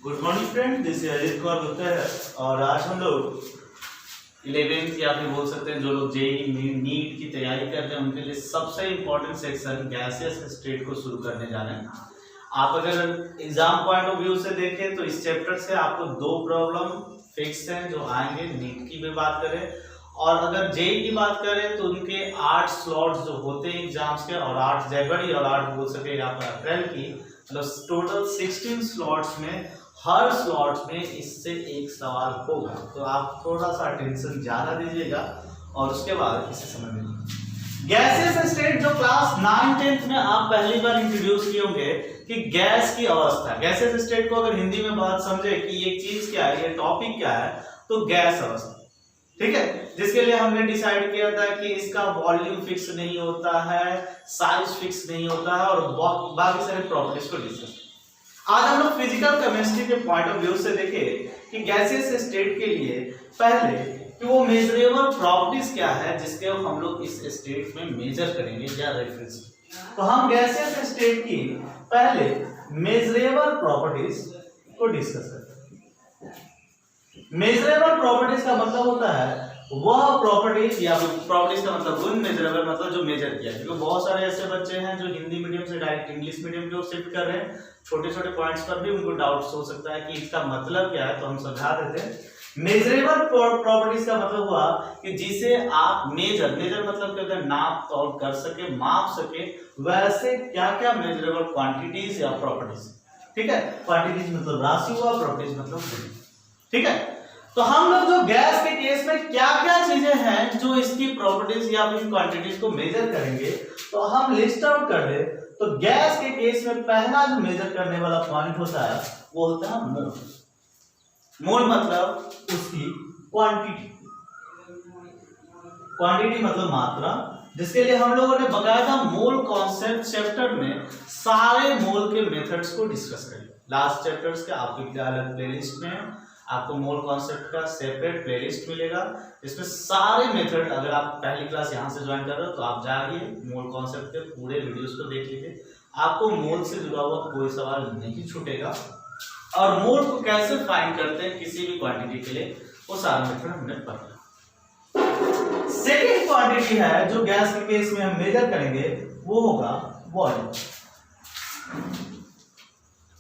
Good morning friend, this is Ajit Kumar Gupta है और आज हम लोग 11th या फिर बोल सकते हैं जो लोग जेईई नीट की तैयारी कर रहे हैं उनके लिए सबसे इम्पोर्टेंट सेक्शन गैसियस स्टेट को शुरू करने जा रहे हैं। आप अगर एग्जाम पॉइंट ऑफ व्यू से देखें तो इस चैप्टर से आपको दो प्रॉब्लम फिक्स हैं जो आएंगे। नीट की भी बात करें और अगर जेईई की बात करें तो उनके 8 स्लॉट्स जो होते हैं एग्जाम्स के और 8 जनवरी और 8 बोल सके यहाँ पर अप्रैल की, मतलब टोटल 16 स्लॉट्स में हर स्लॉट में इससे एक सवाल होगा। तो आप थोड़ा सा टेंशन ज्यादा दीजिएगा और उसके बाद इसे समझ लीजिए। गैसेस स्टेट जो क्लास 9-10 में आप पहली बार इंट्रोड्यूस किए होंगे कि गैस की अवस्था। गैसेस स्टेट को अगर हिंदी में बात समझे कि ये चीज क्या है, ये टॉपिक क्या है, तो गैस अवस्था, ठीक है, जिसके लिए हमने डिसाइड किया था कि इसका वॉल्यूम फिक्स नहीं होता है, साइज फिक्स नहीं होता है और बाकी सारे प्रॉपर्टीज को डिस्कस। आज हम लोग फिजिकल केमिस्ट्री के पॉइंट ऑफ व्यू से देखें कि गैसेस स्टेट के लिए पहले कि वो मेजरेबल प्रॉपर्टीज क्या है जिसके हम लोग इस स्टेट में मेजर करेंगे या रेफरेंस। तो हम गैसेस स्टेट की पहले मेजरेबल प्रॉपर्टीज को डिस्कस करते हैं। मेजरेबल प्रॉपर्टीज का मतलब होता है वह प्रॉपर्टीज या प्रॉपर्टीज का मतलब मेजरेबल मतलब जो मेजर किया, क्योंकि बहुत सारे ऐसे बच्चे हैं जो हिंदी मीडियम से डायरेक्ट इंग्लिश मीडियम की ओर शिफ्ट कर रहे हैं। छोटे छोटे पॉइंट्स पर भी उनको डाउट्स हो सकता है कि इसका मतलब क्या है, तो हम समझा देते हैं। मेजरेबल प्रॉपर्टीज का मतलब हुआ कि जिसे आप मेजर मतलब क्या होता है, नाप तौल कर सके, माप सके, वैसे क्या क्या मेजरेबल क्वांटिटीज या प्रॉपर्टीज, ठीक है। क्वांटिटीज मतलब राशि हुआ, प्रॉपर्टीज मतलब गुण, ठीक है। तो हम लोग जो गैस के केस में क्या क्या चीजें हैं जो इसकी प्रॉपर्टीज या फिर क्वांटिटीज को मेजर करेंगे, तो हम लिस्ट आउट कर दे। तो गैस के केस में पहला जो मेजर करने वाला पॉइंट होता है वो होता है मोल। मोल मतलब उसकी क्वांटिटी, क्वांटिटी मतलब मात्रा, जिसके लिए हम लोगों ने बकायदा मोल कॉन्सेप्ट चैप्टर में सारे मोल के मेथड्स को डिस्कस करें। लास्ट चैप्टर्स के आपके अलग प्लेलिस्ट में आपको मोल कॉन्सेप्ट का सेपरेट प्लेलिस्ट मिलेगा, इसमें सारे मेथड, अगर आप पहली क्लास यहाँ से ज्वाइन कर रहे हो तो आप जाइए मोल कॉन्सेप्ट के पूरे वीडियोस को देख लीजिए, आपको मोल से जुड़ा हुआ कोई सवाल नहीं छूटेगा। और मोल को कैसे फाइंड करते हैं किसी भी क्वांटिटी के लिए, वो सारा मेथड हमने पढ़ा। सेकेंड क्वांटिटी है जो गैस के केस में हम मेजर करेंगे, वो होगा वॉल्यूम,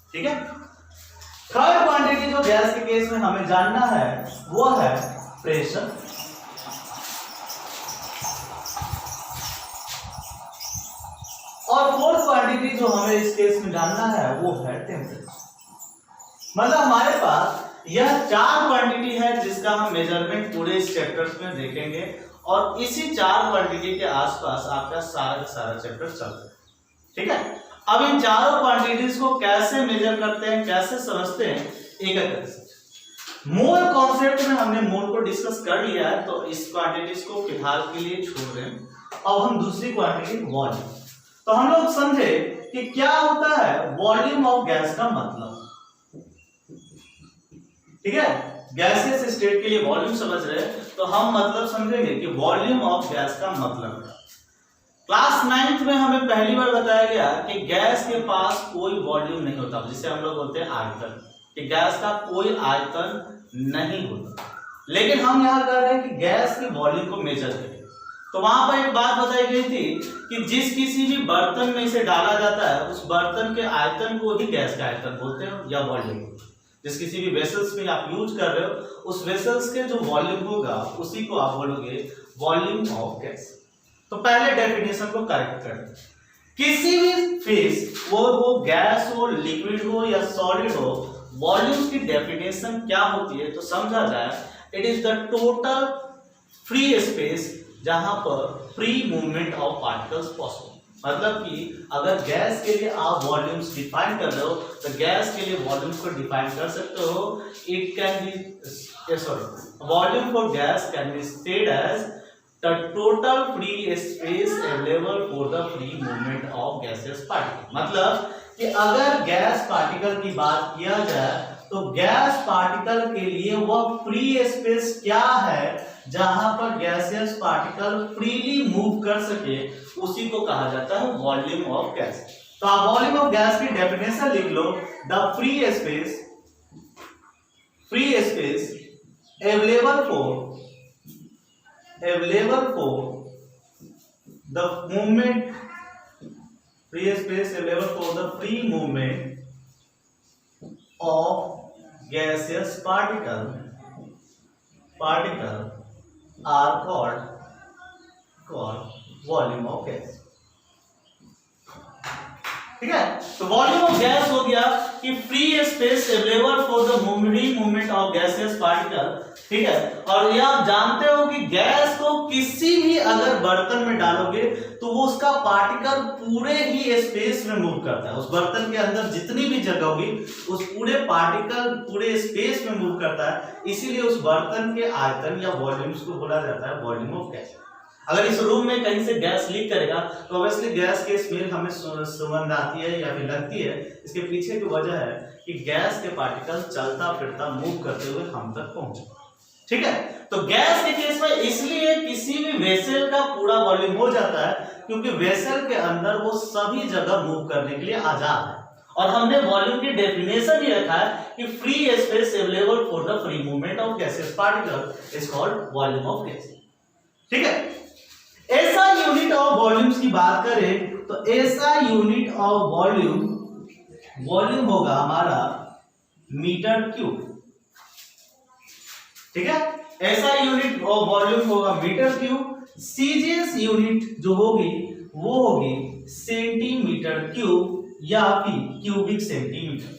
ठीक है। थर्ड क्वांटिटी जो गैस के केस में हमें जानना है वो है प्रेशर, और फोर्थ क्वांटिटी जो हमें इस केस में जानना है वो है टेम्परेचर। मतलब हमारे पास यह 4 क्वांटिटी है जिसका हम मेजरमेंट पूरे इस चैप्टर्स में देखेंगे और इसी 4 क्वांटिटी के आसपास आपका सारा चैप्टर चलता है, ठीक है। अब इन चारों क्वांटिटीज को कैसे मेजर करते हैं, कैसे समझते हैं, एक एक करके। मोल कॉन्सेप्ट में हमने मोल को डिस्कस कर लिया है, तो इस क्वांटिटीज को फिलहाल के लिए छोड़ दें। अब हम दूसरी क्वांटिटी वॉल्यूम, तो हम लोग समझे कि क्या होता है वॉल्यूम ऑफ गैस का मतलब, ठीक है। गैसियस स्टेट के लिए वॉल्यूम समझ रहे हैं तो हम मतलब समझेंगे कि वॉल्यूम ऑफ गैस का मतलब है। क्लास 9th में हमें पहली बार बताया गया कि गैस के पास कोई वॉल्यूम नहीं होता, जिसे हम लोग बोलते हैं आयतन, कि गैस का कोई आयतन नहीं होता। लेकिन हम यहाँ कर रहे हैं कि गैस के वॉल्यूम को मेजर करें। तो वहां पर एक बात बताई गई थी कि जिस किसी भी बर्तन में इसे डाला जाता है उस बर्तन के आयतन को ही गैस का आयतन बोलते हैं या वॉल्यूम। जिस किसी भी वेसल्स में आप यूज कर रहे हो उस वेसल्स के जो वॉल्यूम होगा उसी को आप बोलोगे वॉल्यूम ऑफ गैस। तो पहले डेफिनेशन को करेक्ट करें। किसी भी फेज, वो गैस हो, लिक्विड हो या सॉलिड हो, वॉल्यूम की डेफिनेशन क्या होती है तो समझा जाए, it is the total free space जहां पर free movement of particles possible. मतलब कि अगर गैस के लिए आप वॉल्यूम्स डिफाइन कर रहे हो तो गैस के लिए वॉल्यूम्स को डिफाइन कर सकते हो। It can be volume for gas can be stated as the total free space available for the free movement of gaseous particle। मतलब कि अगर गैस पार्टिकल की बात किया जाए तो गैस पार्टिकल के लिए वह फ्री स्पेस क्या है जहां पर गैसियस पार्टिकल फ्रीली मूव कर सके, उसी को कहा जाता है वॉल्यूम ऑफ गैस। तो आप वॉल्यूम ऑफ गैस की डेफिनेशन लिख लो, the free space free space available for the movement, free space available for the free movement of gaseous particle are called volume of gas। ठीक है, तो volume of gas हो गया कि free space available for the movement of gaseous particle. ठीक है, और ये आप जानते हो कि गैस को किसी भी अगर बर्तन में डालोगे तो वो उसका पार्टिकल पूरे ही स्पेस में मूव करता है। उस बर्तन के अंदर जितनी भी जगह होगी उस पूरे पार्टिकल पूरे स्पेस में मूव करता है, इसीलिए उस बर्तन के आयतन या वॉल्यूम्स को बोला जाता है वॉल्यूम ऑफ गैस। अगर इस रूम में कहीं से गैस लीक करेगा तो ऑब्वियसली गैस की स्मेल हमें सुगंध आती है या फिर लगती है। इसके पीछे की वजह है कि गैस के पार्टिकल चलता फिरता मूव करते हुए हम तक पहुंचे। ठीक है, तो गैस के केस में इसलिए किसी भी वेसल का पूरा वॉल्यूम हो जाता है क्योंकि वेसल के अंदर वो सभी जगह मूव करने के लिए आजाद है। और हमने वॉल्यूम की डेफिनेशन ही रखा है कि free space available for the free movement of gaseous particle is called volume of gas. ठीक है, ऐसा यूनिट ऑफ वॉल्यूम्स की बात करें तो ऐसा यूनिट ऑफ वॉल्यूम होगा हमारा मीटर क्यूब। ठीक है, ऐसा यूनिट ऑफ वॉल्यूम होगा मीटर क्यूब। सीजीएस यूनिट जो होगी वो होगी सेंटीमीटर क्यूब या फिर क्यूबिक सेंटीमीटर,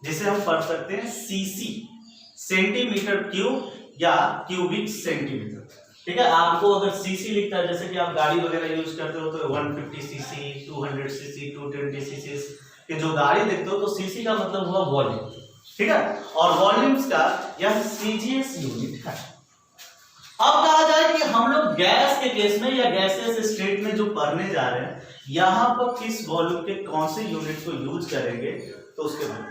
जिसे हम पढ़ सकते हैं सीसी, सेंटीमीटर क्यूब या क्यूबिक सेंटीमीटर। ठीक है, आपको अगर सीसी लिखता है, जैसे कि आप गाड़ी वगैरह यूज करते हो तो 150 सीसी, 200 सीसी, 220 सीसी के जो गाड़ी देखते हो तो सीसी का मतलब हुआ वॉल्यूम। ठीक है, और वॉल्यूम्स का यह सीजीएस यूनिट है। अब कहा जाए कि हम लोग गैस के केस में या गैसियस स्टेट में जो पढ़ने जा रहे हैं यहां पर किस वॉल्यूम के कौन से यूनिट को यूज करेंगे, तो उसके बाद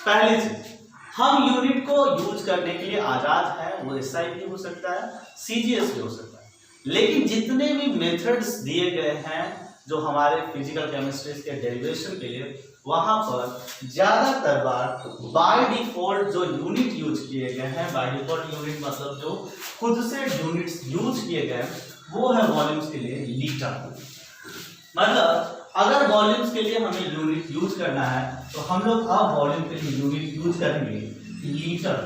पहली चीज हम यूनिट को यूज करने के लिए आजाद है, वो एसआई भी हो सकता है, सीजीएस भी हो सकता है, लेकिन जितने भी मेथड्स दिए गए हैं जो हमारे फिजिकल केमिस्ट्री के डेरिवेशन के लिए, वहां पर ज्यादातर बार बाय डिफॉल्ट जो यूनिट यूज किए गए हैं, बाय डिफॉल्ट यूनिट मतलब जो खुद से यूनिट्स यूज किए गए वो है वॉल्यूम्स के लिए लीटर। मतलब अगर वॉल्यूम्स के लिए हमें यूनिट यूज करना है तो हम लोग अब वॉल्यूम के लिए यूनिट यूज करेंगे लीटर।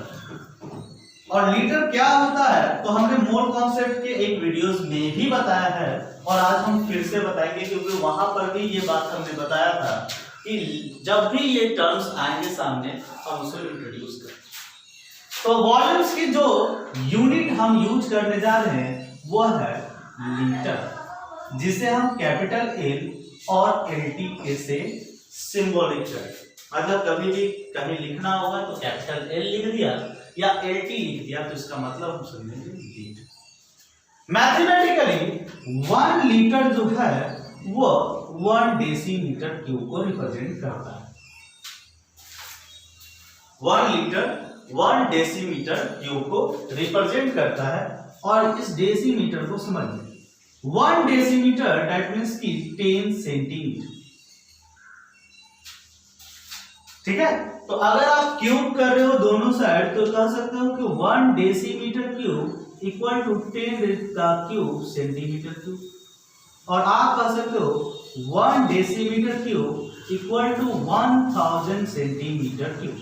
और लीटर क्या होता है तो हमने मोल कॉन्सेप्ट के एक वीडियोस में भी बताया है और आज हम फिर से बताएंगे, क्योंकि वहां पर भी ये बात हमने बताया था कि जब भी ये टर्म्स आएंगे सामने हम उसे इंट्रोड्यूस करें। तो वॉल्यूम्स की जो यूनिट हम यूज करने जा रहे हैं वो है लीटर, जिसे हम कैपिटल एल और एलटी से सिंबॉलिक करें। मतलब कभी भी कहीं लिखना होगा तो कैपिटल एल लिख दिया या एलटी लिख दिया तो इसका मतलब हम समझेंगे लीटर। मैथमेटिकली 1 लीटर जो है वो 1 डेसीमीटर क्यूब को रिप्रेजेंट करता है। 1 लीटर 1 डेसीमीटर क्यूब को रिप्रेजेंट करता है। और इस डेसीमीटर को समझिए, 1 डेसीमीटर दैट मीन्स की 10 सेंटीमीटर। ठीक है, तो अगर आप क्यूब कर रहे हो दोनों साइड तो कह सकते हो कि 1 डेसीमीटर क्यूब इक्वल टू 10 का क्यूब सेंटीमीटर क्यूब, और आप कह सकते हो 1 decimetre cube equal to 1000 centimetre cube.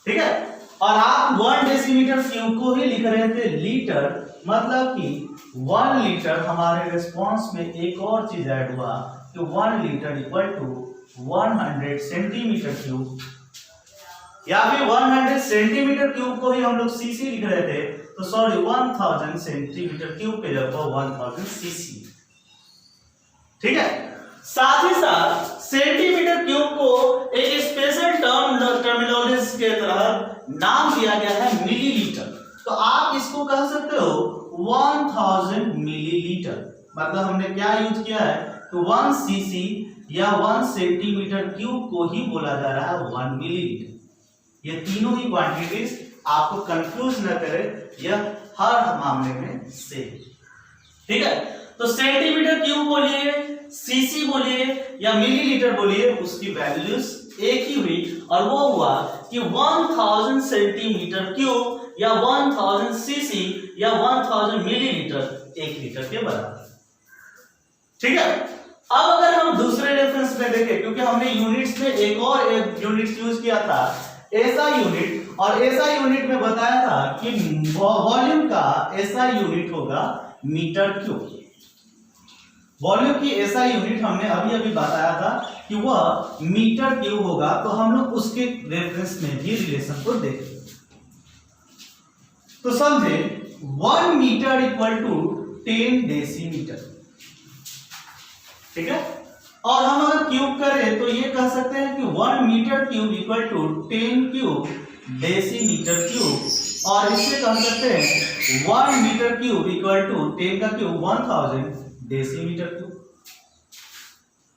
ठीक है, और आप 1 डेसीमीटर क्यूब को ही लिख रहे थे लीटर, मतलब कि 1 लीटर हमारे रिस्पॉन्स में एक और चीज ऐड हुआ कि 1 litre equal to 100 centimetre cube, या फिर 100 सेंटीमीटर क्यूब को ही हम लोग सीसी लिख रहे थे तो सॉरी 1000 सेंटीमीटर क्यूब के जगह 1000 सीसी। ठीक है, साथ ही साथ सेंटीमीटर क्यूब को एक स्पेशल टर्मिनोलॉजी के तहत नाम दिया गया है मिलीलीटर। तो आप इसको कह सकते हो 1000 मिलीलीटर। मतलब हमने क्या यूज किया है तो 1 सीसी या 1 सेंटीमीटर क्यूब को ही बोला जा रहा है 1 मिलीलीटर। ये तीनों ही क्वांटिटीज आपको कंफ्यूज न करे, यह हर मामले में सेम। ठीक है, तो सेंटीमीटर क्यूब बोलिए, सीसी बोलिए या मिलीलीटर बोलिए, उसकी वैल्यूज एक ही हुई और वो हुआ कि 1000 सेंटीमीटर क्यूब या 1000 सीसी या 1000 मिलीलीटर 1 लीटर के बराबर। ठीक है, अब अगर हम दूसरे रेफरेंस में देखें, क्योंकि हमने यूनिट्स में एक और यूनिट यूज किया था एसआई यूनिट, और एसआई यूनिट में बताया था कि वॉल्यूम का एसआई यूनिट होगा मीटर क्यूब। वॉल्यूम की एसआई यूनिट हमने अभी अभी बताया था कि वह मीटर क्यूब होगा, तो हम लोग उसके रेफरेंस में भी रिलेशन को देखें। तो समझे 1 मीटर इक्वल टू 10 डेसीमीटर। ठीक है, और हम अगर क्यूब करें तो ये कह सकते हैं कि 1 metre cube equal to 10 cube decimetre cube, और इससे कह सकते हैं 1 मीटर क्यूब इक्वल टू 10 का क्यूब 1000 डेसीमीटर क्यूब।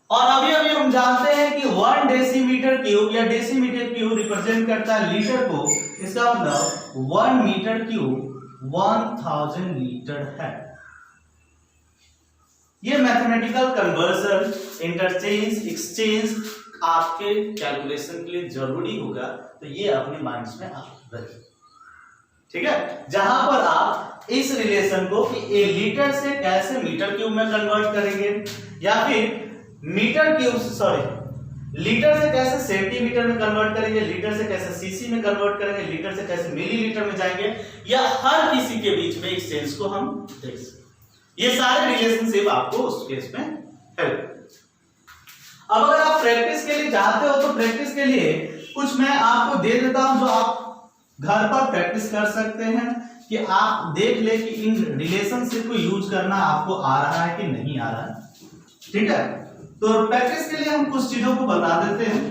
और अभी अभी हम जानते हैं कि 1 डेसीमीटर क्यूब या डेसीमीटर क्यूब रिप्रेजेंट करता है लीटर को, इसका मतलब 1 मीटर क्यूब 1000 लीटर है। ये मैथमेटिकल कन्वर्जन, इंटरचेंज, एक्सचेंज आपके कैलकुलेशन के लिए जरूरी होगा, तो ये अपने माइंड्स में आप रखिए। ठीक है, जहां पर आप इस रिलेशन को कि ए लीटर से कैसे मीटर क्यूब में कन्वर्ट करेंगे, या फिर मीटर क्यूब लीटर से कैसे सेंटीमीटर में कन्वर्ट करेंगे, लीटर से कैसे सीसी में कन्वर्ट करेंगे, लीटर से कैसे मिलीलीटर में जाएंगे, या हर किसी के बीच में एक्सचेंज को हम देख सकते। ये सारे रिलेशनशिप आपको उस केस में हेल्प। अब अगर आप प्रैक्टिस के लिए चाहते हो तो प्रैक्टिस के लिए कुछ मैं आपको दे देता हूं जो आप घर पर प्रैक्टिस कर सकते हैं, कि आप देख ले कि इन रिलेशनशिप को यूज करना आपको आ रहा है कि नहीं आ रहा है। ठीक है, तो प्रैक्टिस के लिए हम कुछ चीजों को बता देते हैं।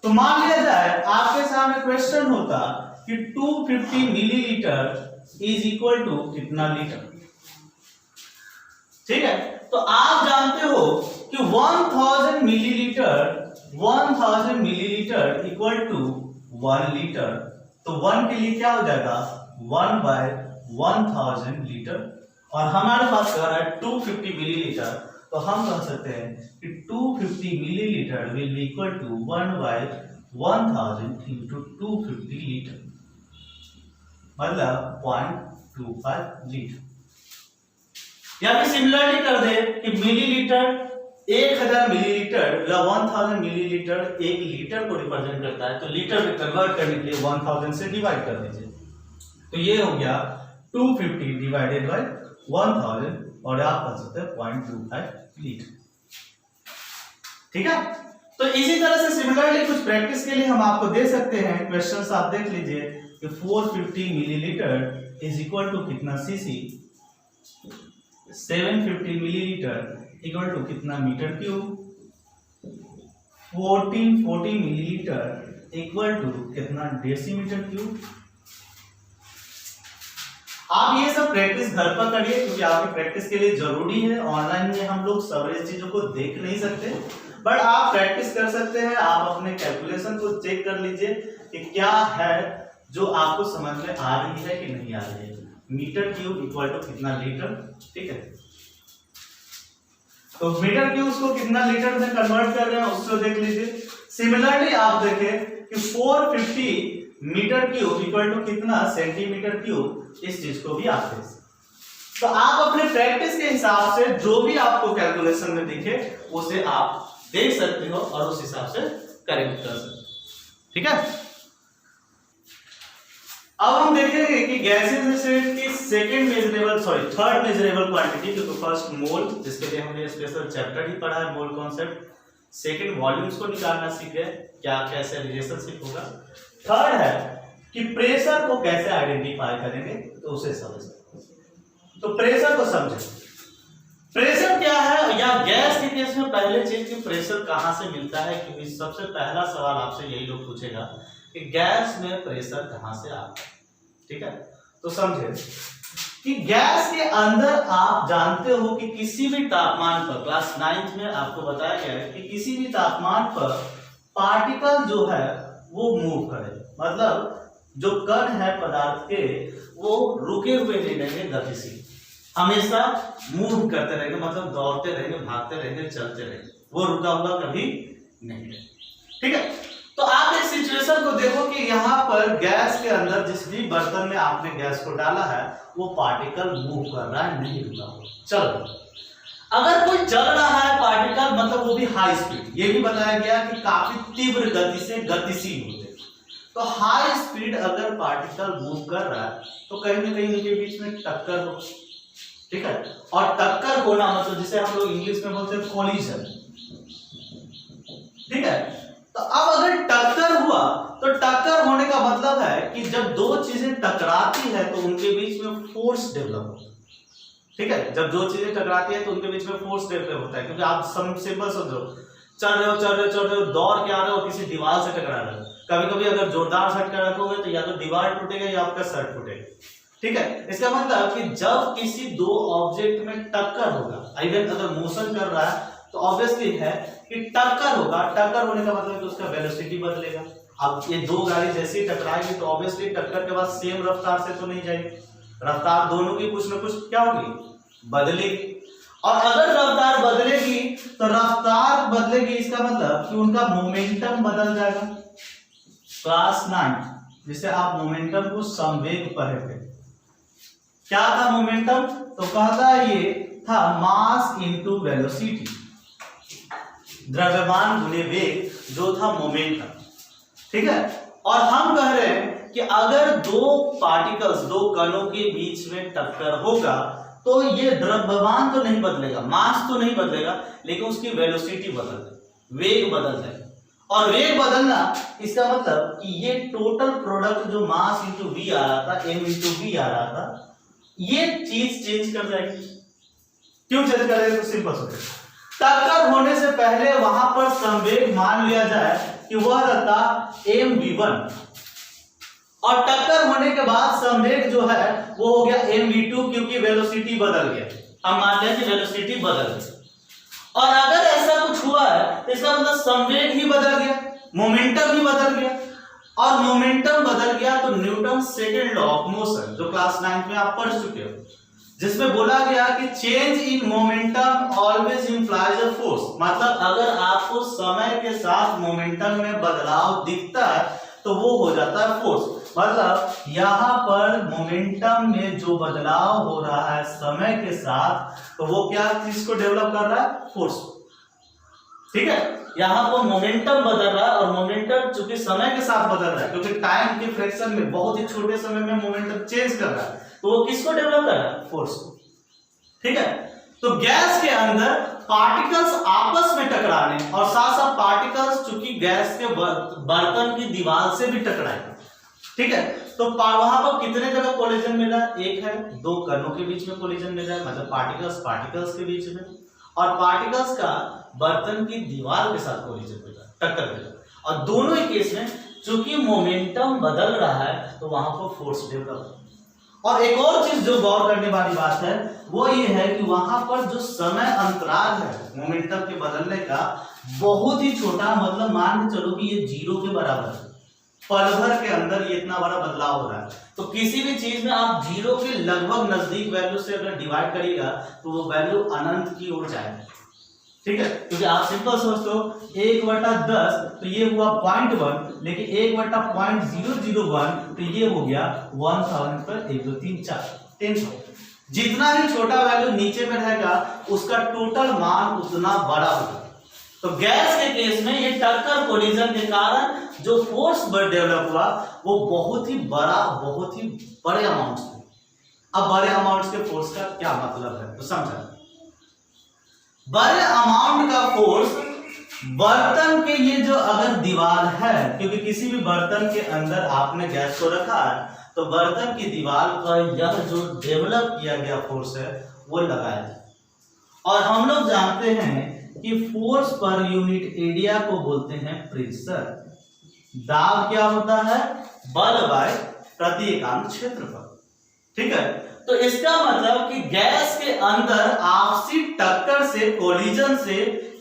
तो मान लिया जाए आपके सामने क्वेश्चन होता कि 250 मिलीलीटर इज इक्वल टू कितना लीटर। ठीक है, तो आप जानते हो कि 1000 मिलीलीटर इक्वल टू 1 लीटर, तो 1 के लिए क्या हो जाएगा 1/1000 लीटर, और हमारे पास कह रहा है 250 मिलीलीटर, तो हम कह सकते हैं कि 250 millilitre will be equal to 1/1000 into 250 litre, मतलब 0.25 लीटर। या फिर सिमिलरली कर दे कि मिलीलीटर 1000 मिलीलीटर या 1000 मिलीलीटर 1 लीटर को रिप्रेजेंट करता है, तो लीटर में कन्वर्ट करने के लिए 1000 से डिवाइड कर दीजिए, तो ये हो गया 250 डिवाइडेड बाय 1000, और आप कर सकते हैं 0.25 लीटर। ठीक है, तो इसी तरह से सिमिलरली कुछ प्रैक्टिस के लिए हम आपको दे सकते हैं। क्वेश्चंस आप देख लीजिए कि 450 मिलीलीटर इज इक्वल टू कितना सीसी, 750 मिलीलीटर इक्वल टू कितना metre cube, 1440 millilitre equal to कितना डेसीमीटर क्यूब। आप ये सब प्रैक्टिस घर पर करिए, क्योंकि आपकी प्रैक्टिस के लिए जरूरी है। ऑनलाइन में हम लोग सारी चीजों को देख नहीं सकते, बट आप प्रैक्टिस कर सकते हैं। आप अपने कैलकुलेशन को चेक कर लीजिए कि क्या है जो आपको समझ में आ रही है कि नहीं आ रही है। मीटर क्यूब इक्वल टू कितना लीटर, ठीक है, तो मीटर क्यूब को कितना लीटर में कन्वर्ट कर रहे हैं उसको देख लीजिए। सिमिलरली आप देखें कि 450 मीटर क्यूब इक्वल टू कितना सेंटीमीटर क्यूब, इस चीज को भी आप देख सकते। तो आप अपने प्रैक्टिस के हिसाब से जो भी आपको कैलकुलेशन में दिखे उसे आप देख सकते हो और उस हिसाब से करेक्ट कर सकते हो। ठीक है, अब हम देखेंगे कि गैसेस की थर्ड मेजरेबल क्वांटिटी, क्योंकि फर्स्ट मोल, जिसके लिए हमने स्पेशल चैप्टर ही पढ़ा है मोल कॉन्सेप्ट। सेकंड वॉल्यूम्स को निकालना सीख गए, क्या कैसे रिलेशनशिप होगा। थर्ड है कि प्रेशर को कैसे आइडेंटिफाई करेंगे, तो उसे समझते। तो प्रेशर को समझे, प्रेशर क्या है, या गैस के केस में पहले चीज कि प्रेशर कहां से मिलता है, क्योंकि सबसे पहला सवाल आपसे यही लोग पूछेगा कि गैस में प्रेशर कहां से आता है। ठीक है, तो समझे कि गैस के अंदर आप जानते हो कि किसी भी तापमान पर, क्लास 9th में आपको बताया गया है कि किसी भी तापमान पर पार्टिकल जो है वो मूव करे, मतलब जो कण है पदार्थ के वो रुके हुए नहीं रहेंगे, गतिशील। हमेशा मूव करते रहेंगे, मतलब दौड़ते रहेंगे, भागते रहेंगे, चलते रहेंगे, वो रुका हुआ कभी नहीं है। ठीक है, तो आप इस सिचुएशन को देखो कि यहाँ पर गैस के अंदर जिस भी बर्तन में आपने गैस को डाला है वो पार्टिकल मूव कर रहा है, नहीं रुका हुआ, चल रहा है। अगर कोई चल रहा है पार्टिकल, मतलब वो भी हाई स्पीड, ये भी बताया गया कि काफी तीव्र गति से गतिशील होते हैं, तो हाई स्पीड अगर पार्टिकल मूव कर रहा है तो कहीं ना कहीं उनके बीच में टक्कर हो। ठीक है, और टक्कर होना मतलब जिसे हम लोग इंग्लिश में बोलते हैं कोलिजन। ठीक है, तो अब अगर टक्कर हुआ तो टक्कर होने का मतलब है कि जब दो चीजें टकराती है तो उनके बीच में फोर्स डेवलप होता है। ठीक है, जब दो चीजें टकराती है तो उनके बीच में फोर्स डेवलप होता है, क्योंकि आप सिंपल समझो, चल रहे हो, दौड़ के आ रहे हो, किसी दीवार से टकरा रहे हो, कभी कभी अगर जोरदार झटका रखोगे तो या तो दीवार टूटेगा या आपका सर टूटेगा। ठीक है, इसका मतलब कि जब किसी दो ऑब्जेक्ट में टक्कर होगा, इवन अगर मोशन कर रहा है तो ऑब्वियसली है कि टक्कर होगा, टक्कर होने का मतलब कि उसका वेलोसिटी बदलेगा। अब ये दो गाड़ी जैसे ही टकराएगी तो ऑब्वियसली टक्कर के बाद सेम रफ्तार से तो नहीं जाएगी, रफ्तार दोनों की कुछ ना कुछ क्या होगी, बदलेगी। और अगर रफ्तार बदलेगी तो रफ्तार बदलेगी, इसका मतलब कि उनका मोमेंटम बदल जाएगा। क्लास 9 जिसे आप मोमेंटम को संवेग पढ़े थे, क्या था मोमेंटम? तो कहता है ये था मास इनटू वेलोसिटी, द्रव्यमान गुने वेग, जो था मोमेंटम। ठीक है, और हम कह रहे हैं कि अगर दो पार्टिकल्स, दो कणों के बीच में टक्कर होगा तो ये द्रव्यमान तो नहीं बदलेगा, मास तो नहीं बदलेगा, लेकिन उसकी वेलोसिटी बदल जाएगी, वेग बदल जाएगा। और वेग बदलना इसका मतलब कि ये टोटल प्रोडक्ट जो मास इंटू वी आ रहा था, एम इंटू वी आ रहा था, ये चीज चेंज कर जाएगी। क्यों चेंज कर जाएगी? तो सिंपल सोचो, टक्कर होने से पहले वहां पर संवेग मान लिया जाए कि वह रहता mv1, और टक्कर होने के बाद संवेग जो है वो हो गया mv2, क्योंकि वेलोसिटी बदल गया। हम मान लें कि वेलोसिटी बदल गई, और अगर ऐसा कुछ हुआ है तो इसका मतलब संवेग ही बदल गया, मोमेंटम ही बदल गया, और मोमेंटम बदल गया तो Newton second law of motion जो क्लास 9 में आप पढ़ चुके हो, जिसमें बोला गया कि change in momentum always implies a force, मतलब अगर आपको समय के साथ मोमेंटम में बदलाव दिखता है तो वो हो जाता है फोर्स। मतलब यहाँ पर मोमेंटम में जो बदलाव हो रहा है समय के साथ, तो वो क्या चीज को डेवलप कर रहा है? फोर्स। ठीक है, यहाँ पर मोमेंटम बदल रहा है, और मोमेंटम चूंकि समय के साथ बदल रहा है, क्योंकि टाइम के फ्रैक्शन में बहुत ही छोटे समय में मोमेंटम चेंज कर रहा है, तो वो किसको डेवलप कर रहा है? फोर्स को। ठीक है, तो गैस के अंदर पार्टिकल्स आपस में टकराने और साथ साथ पार्टिकल्स चूंकि गैस के बर्तन की दीवार से भी टकराए। ठीक है, तो वहां पर कितने जगह कोलिजन मिला? एक है, दो कणों के बीच में कोलिजन मिला है, मतलब पार्टिकल्स के बीच में, और पार्टिकल्स का बर्तन की दीवार के साथ कोलिजन मिला, टक्कर मिला, और दोनों ही केस में चूंकि मोमेंटम बदल रहा है तो वहां पर फोर्स डेवलप। और एक और चीज जो गौर करने वाली बात है वो ये है कि वहां पर जो समय अंतराल है मोमेंटम के बदलने का बहुत ही छोटा, मतलब मान के चलो कि ये 0 के बराबर है, पल भर के अंदर ये इतना बड़ा बदलाव हो रहा है। तो किसी भी चीज में आप 0 के लगभग नजदीक वैल्यू से अगर डिवाइड करिएगा तो वो वैल्यू अनंत की ओर जाएगा। ठीक है, क्योंकि आप सिंपल सोचते हो 1/10 तो ये हुआ 0.1, लेकिन 1/0001 तो ये हो गया 1000 पर 1 2 3 4 10,000। जितना ही छोटा वैल्यू नीचे में रहेगा उसका टोटल मान उतना बड़ा होगा। तो गैस के केस में ये टक्कर कोलिजन के कारण जो फोर्स डेवलप हुआ वो बहुत ही बड़े अमाउंट में। अब बड़े अमाउंट के फोर्स का क्या मतलब है तो समझा। बड़े अमाउंट का फोर्स बर्तन के ये जो अगर दीवार है, क्योंकि किसी भी बर्तन के अंदर आपने गैस को रखा है तो बर्तन की दीवार पर यह जो डेवलप किया गया फोर्स है वो लगाया जाए। और हम लोग जानते हैं कि फोर्स पर यूनिट एरिया को बोलते हैं प्रेशर। दाब क्या होता है? बल बाय प्रति इकाई क्षेत्रफल। ठीक है, तो इसका मतलब कि गैस के अंदर आपसी टक्कर से, कोलिजन से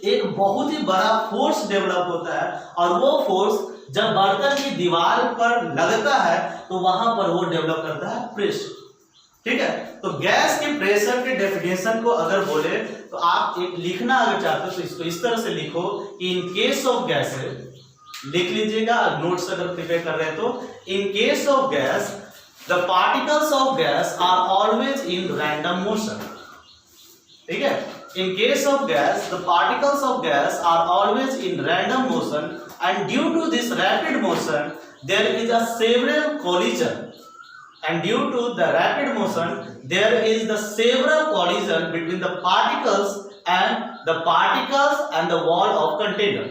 एक बहुत ही बड़ा फोर्स डेवलप होता है, और वो फोर्स जब बर्तन की दीवार पर लगता है तो वहां पर वो डेवलप करता है प्रेशर। ठीक है। तो गैस के प्रेशर के डेफिनेशन को अगर बोले तो आप एक लिखना अगर चाहते हो तो इसको इस तरह से लिखो कि इन केस ऑफ गैस, लिख लीजिएगा नोट्स अगर प्रिपेयर कर रहे हैं तो, in case of gas the particles of gas are always in random motion. ठीक है, in case of gas the particles of gas are always in random motion and due to this rapid motion there is a several collision and due to the rapid motion there is the several collision between the particles and the wall of container,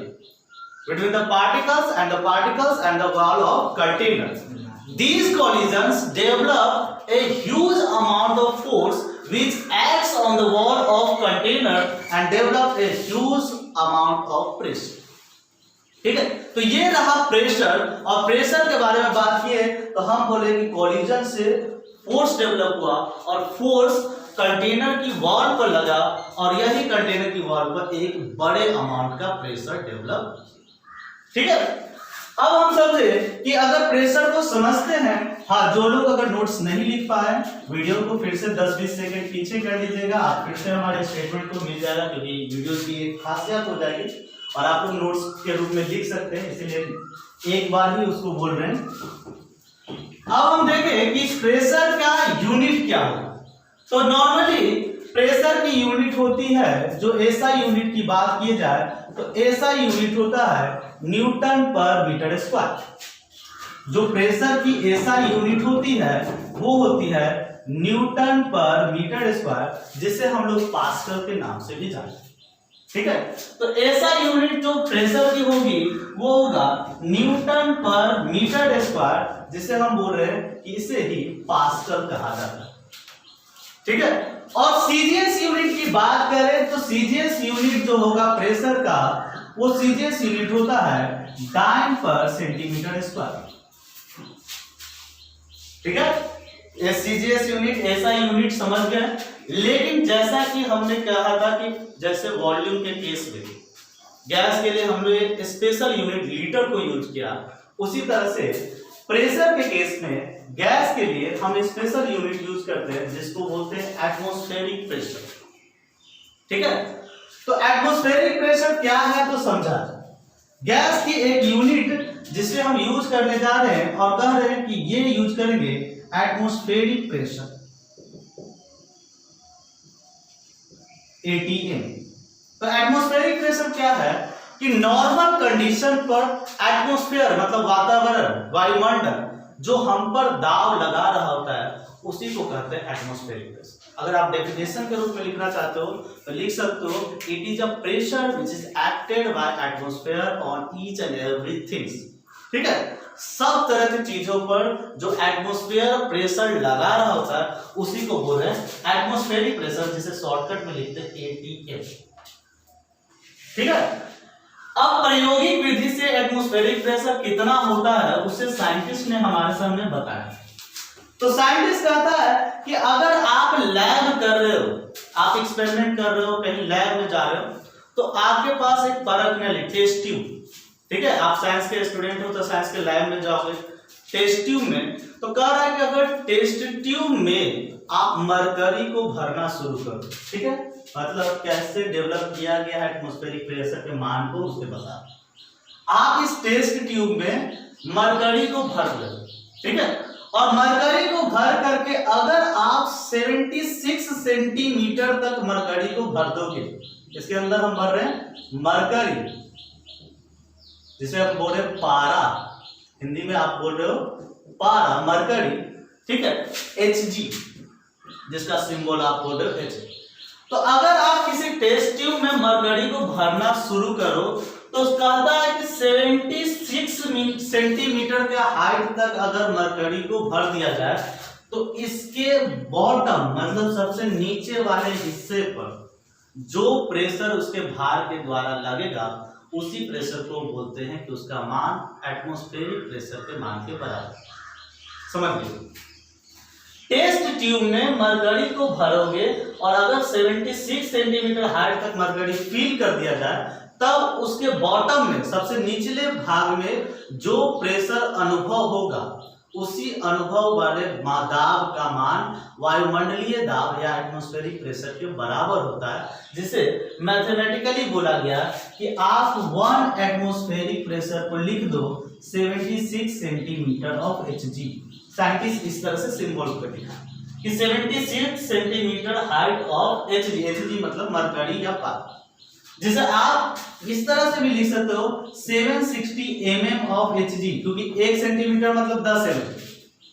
between the particles and the wall of container. These collisions develop a huge amount of force which acts on the wall of container and develop a huge amount of pressure. ठीक है, तो ये रहा pressure. और pressure के बारे में बात किए तो हम बोले कि कोलिजन से फोर्स डेवलप हुआ और फोर्स कंटेनर की वॉल पर लगा और यही कंटेनर की वॉल पर एक बड़े अमाउंट का प्रेशर डेवलप। ठीक है, अब हम समझे कि अगर प्रेशर को समझते हैं, हाँ जो लोग अगर नोट्स नहीं लिख पाए वीडियो को फिर से 10-20 सेकंड पीछे कर लीजिएगा, आप फिर से हमारे स्टेटमेंट को मिल जाएगा क्योंकि वीडियो की एक खासियत हो जाएगी और आप लोग नोट्स के रूप में लिख सकते हैं, इसलिए एक बार ही उसको बोल रहे हैं। अब हम देखें कि प्रेशर का यूनिट क्या होगा। तो नॉर्मली प्रेशर की यूनिट होती है, जो ऐसा यूनिट की बात की जाए तो ऐसा यूनिट होता है न्यूटन पर मीटर स्क्वायर। जो प्रेशर की ऐसा यूनिट होती है वो होती है न्यूटन पर मीटर स्क्वायर, जिसे हम लोग पास्कल के नाम से भी जानते हैं। ठीक है, तो ऐसा यूनिट जो प्रेशर की होगी वो होगा न्यूटन पर मीटर स्क्वायर, जिसे हम बोल रहे हैं कि इसे ही पास्कल कहा जाता है। ठीक है, और सीजीएस यूनिट की बात करें तो सीजीएस यूनिट जो होगा प्रेशर का वो सीजीएस यूनिट होता है डाइन पर सेंटीमीटर स्क्वायर। ठीक है, ये सीजीएस यूनिट ऐसा यूनिट समझ गए। लेकिन जैसा कि हमने कहा था कि जैसे वॉल्यूम के केस में गैस के लिए हमने एक स्पेशल यूनिट लीटर को यूज किया, उसी तरह से प्रेशर के केस में गैस के लिए हम स्पेशल यूनिट यूज करते हैं जिसको बोलते हैं एटमॉस्फेरिक प्रेशर। ठीक है, तो एटमॉस्फेरिक प्रेशर क्या है तो समझा। गैस की एक यूनिट जिसे हम यूज करने जा रहे हैं और कह रहे हैं कि ये यूज करेंगे एटमॉस्फेरिक प्रेशर ATM। तो एटमॉस्फेरिक प्रेशर क्या है कि नॉर्मल कंडीशन पर एटमॉस्फेयर मतलब वातावरण, वायुमंडल जो हम पर दाब लगा रहा होता है उसी को कहते हैं एटमॉस्फेरिक प्रेशर। अगर आप डेफिनेशन के रूप में लिखना चाहते हो तो लिख सकते हो it is a pressure which is acted by atmosphere on each and everything. ठीक है, सब तरह की चीजों पर जो एटमॉस्फेयर प्रेशर लगा रहा होता है उसी को बोल रहे हैं एटमॉस्फेरिक प्रेशर, जिसे शॉर्टकट में लिखते हैं ATM। ठीक है, अब प्रायोगिक विधि से एटमॉस्फेरिक प्रेशर कितना होता है उसे साइंटिस्ट ने हमारे सामने बताया। तो साइंटिस्ट कहता है कि अगर आप लैब कर रहे हो, आप एक्सपेरिमेंट कर रहे हो, कहीं लैब में जा रहे हो, तो आपके पास एक परखने टेस्ट ट्यूब। ठीक है, आप साइंस के स्टूडेंट हो तो साइंस के लैब में जाओगे टेस्ट ट्यूब में, तो कह रहा है कि अगर टेस्ट ट्यूब में आप मरकरी को भरना शुरू करो। ठीक है, मतलब कैसे डेवलप किया गया है एटमॉस्फेरिक प्रेशर के मान को उसके बता। आप इस टेस्ट ट्यूब में मरकरी को भर दो। ठीक है, और मरकरी को भर करके अगर आप 76 सेंटीमीटर तक मरकरी को भर दोगे, इसके अंदर हम भर रहे हैं मरकरी, जिसे हम बोल रहे हैं पारा, हिंदी में आप बोल रहे हो पारा, मरकरी। ठीक है, Hg जिसका सिंबल आप बोल रहे हो H। तो अगर आप किसी टेस्ट ट्यूब में मरकरी को भरना शुरू करो तो कहता है कि 76 सेंटीमीटर के हाइट तक अगर मरकरी को भर दिया जाए तो इसके बॉटम मतलब सबसे नीचे वाले हिस्से पर जो प्रेशर उसके भार के द्वारा लगेगा उसी प्रेशर को बोलते हैं कि उसका मान एटमॉस्फेरिक प्रेशर के मान के बराबर। समझ लीजिए, टेस्ट ट्यूब में मरकरी को भरोगे और अगर 76 सेंटीमीटर हाइट तक मरकरी फिल कर दिया जाए तब उसके बॉटम में सबसे निचले भाग में जो प्रेशर अनुभव होगा उसी अनुभव वाले दाब का मान वायुमंडलीय दाब या एटमॉस्फेरिक प्रेशर के बराबर होता है, जिसे मैथमेटिकली बोला गया कि आप 1 एटमॉस्फेरिक प्रेशर को लिख दो 76 सेंटीमीटर ऑफ Hg। साइंटिस्ट इस तरह से सिंबल को लिखा कि 76 centimetre height of Hg, Hg मतलब मरकरी या पारा, जिसे आप इस तरह से भी लिख सकते हो 760 mm ऑफ Hg, क्योंकि 1 सेंटीमीटर मतलब 10 mm,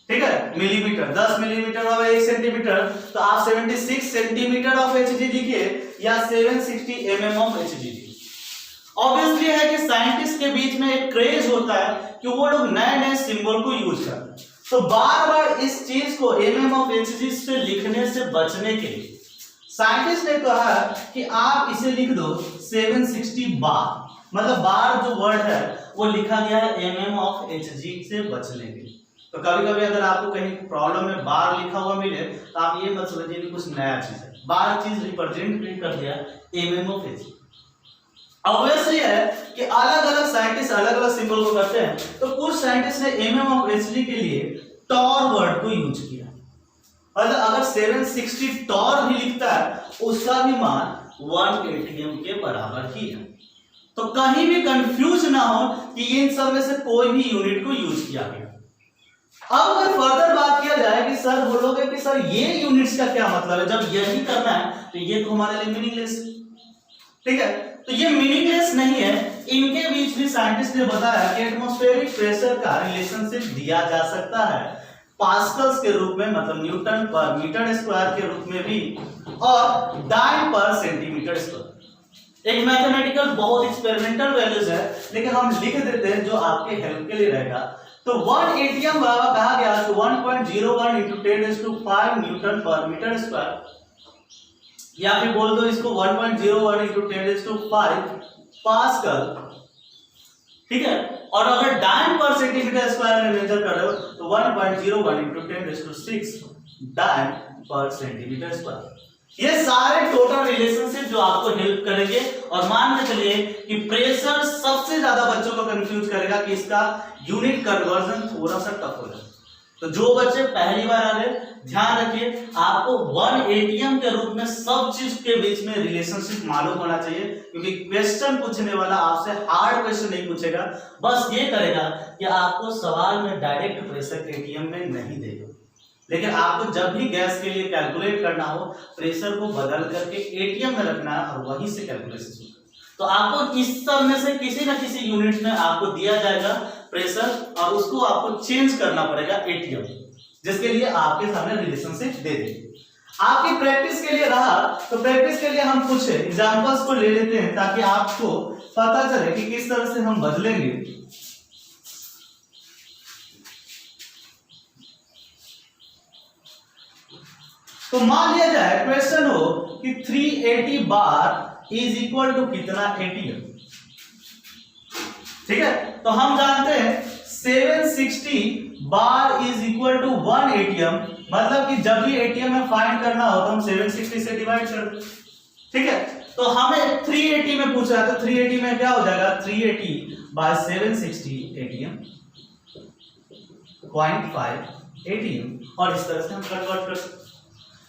ठीक है, मिलीमीटर, 10 मिलीमीटर और 1 सेंटीमीटर, तो आप 76 सेंटीमीटर ऑफ Hg लिखिए या 760 mm ऑफ Hg लिखिए। ऑब्वियसली है कि साइंटिस्ट के बीच में एक क्रेज होता है कि वो लोग नए नए सिंबल को यूज करते हैं, तो बार बार इस चीज को mm ऑफ Hg से लिखने से बचने के लिए साइंटिस्ट ने कहा कि आप इसे लिख दो 760 बार, मतलब बार जो वर्ड है वो लिखा गया है mm ऑफ Hg से बचने के लिए। तो कभी कभी अगर आपको कहीं प्रॉब्लम में बार लिखा हुआ मिले तो आप ये मत समझिए कि कुछ नया चीज है, बार चीज रिप्रेजेंट कर दिया mm ऑफ Hg। ऑब्वियसली है कि अलग अलग साइंटिस्ट अलग अलग सिंबल को करते हैं, तो कुछ साइंटिस्ट ने mm ऑफ Hg के लिए टॉर वर्ड को यूज किया, मतलब अगर 760 टॉर भी लिखता है उसका भी मान 1 atm के बराबर ही है। तो कहीं भी कंफ्यूज ना हो कि इन सब में से कोई भी यूनिट को यूज किया गया। अब अगर फर्दर बात किया जाए कि सर बोलोगे कि सर ये यूनिट्स का क्या मतलब है, जब यही करना है तो ये तो हमारे लिए मीनिंगलेस, ठीक है, तो ये मीनिंगलेस नहीं है। इनके बीच भी साइंटिस्ट ने बताया कि एटमॉस्फेरिक प्रेशर का रिलेशनशिप दिया जा सकता है पास्कल्स के रूप में, मतलब न्यूटन पर मीटर स्क्वायर के रूप में भी, और डाइन पर सेंटीमीटर स्क्वायर। एक मैथमेटिकल बहुत एक्सपेरिमेंटल वैल्यूज है, लेकिन हम लिख देते हैं जो आपके हेल्प के लिए रहेगा। तो 1 atm बाबा कहा गया तो 1.01 × 10⁵ न्यूटन पर मीटर स्क्वायर, या फिर बोल दो इसको 1.01 × 10⁵ पास्कल, ठीक है। और अगर डाइन पर सेंटीमीटर स्क्वायर में मेजर कर रहे हो तो 1.01 × 10⁶ डाइन पर सेंटीमीटर स्क्वायर। ये सारे टोटल रिलेशनशिप जो आपको हेल्प करेंगे, और मान के चलिए कि प्रेशर सबसे ज्यादा बच्चों को कंफ्यूज करेगा कि इसका यूनिट कन्वर्जन थोड़ा सा टफ हो जाए। तो जो बच्चे पहली बार आ रहे ध्यान रखिए, आपको 1 atm के रूप में सब चीज के बीच में रिलेशनशिप मालूम होना चाहिए, क्योंकि क्वेश्चन पूछने वाला आपसे हार्ड क्वेश्चन नहीं पूछेगा, बस ये करेगा कि आपको सवाल में डायरेक्ट प्रेशर atm में नहीं देगा, लेकिन आपको जब भी गैस के लिए कैलकुलेट करना हो प्रेशर को बदल करके atm में रखना है और वहीं से कैलकुलेशन। तो आपको इस सब में से किसी न किसी यूनिट में आपको दिया जाएगा प्रेशर, और उसको आपको चेंज करना पड़ेगा atm, जिसके लिए आपके सामने रिलेशनशिप दे देंगे। आपकी प्रैक्टिस के लिए रहा, तो प्रैक्टिस के लिए हम कुछ एग्जांपल्स को ले लेते हैं ताकि आपको पता चले कि किस तरह से हम बदलेंगे। तो मान लिया जाए क्वेश्चन हो कि 380 बार इज इक्वल टू कितना atm, ठीक है। तो हम जानते हैं 760 bar is equal to 1 atm, मतलब कि जब भी atm में फाइंड करना हो तो हम 760 से डिवाइड कर दें, ठीक है। तो हमें 380 में पूछा है, तो 380 में क्या हो जाएगा, 380 बाय 760 atm 0.5 atm, और इस तरह से हम कन्वर्ट कर सकते।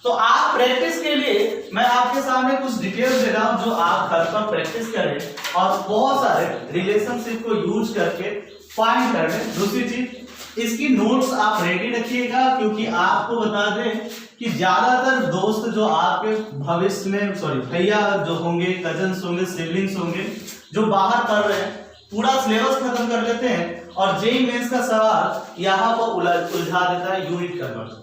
तो आप प्रैक्टिस के लिए मैं आपके सामने कुछ डिटेल्स दे रहा हूं जो आप घर पर प्रैक्टिस करें और बहुत सारे रिलेशनशिप को यूज करके फाइंड करें। दूसरी चीज, इसकी नोट्स आप रेडी रखिएगा, क्योंकि आपको बता दें कि ज्यादातर दोस्त जो आपके भविष्य में भैया जो होंगे, कजन्स होंगे, सिबलिंग्स होंगे, जो बाहर पढ़ रहे हैं, पूरा सिलेबस खत्म कर लेते हैं और जेईई मेंस का सवाल यहाँ पर उलझा देता है यूनिट कन्वर्जन।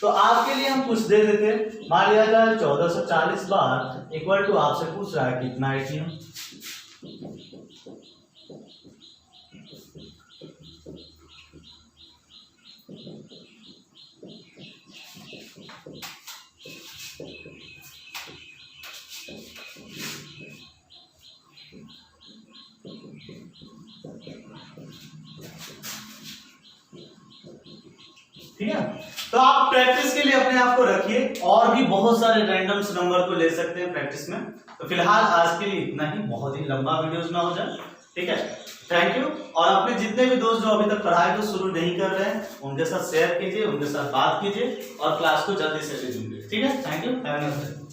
तो आपके लिए हम कुछ दे देते हैं, मान लिया जाए 1440 बार इक्वल टू, आपसे पूछ रहा है कितना atm, ठीक है। तो आप प्रैक्टिस के लिए अपने आप को रखिए, और भी बहुत सारे रैंडम्स नंबर को ले सकते हैं प्रैक्टिस में। तो फिलहाल आज के लिए इतना ही, बहुत ही लंबा वीडियोस ना हो जाए। ठीक है, थैंक यू। और अपने जितने भी दोस्त जो अभी तक पढ़ाई को शुरू नहीं कर रहे हैं उनके साथ शेयर कीजिए, उनके साथ बात कीजिए और क्लास को जल्दी से रिज्यूम कीजिए। ठीक है, thank you, have a nice day.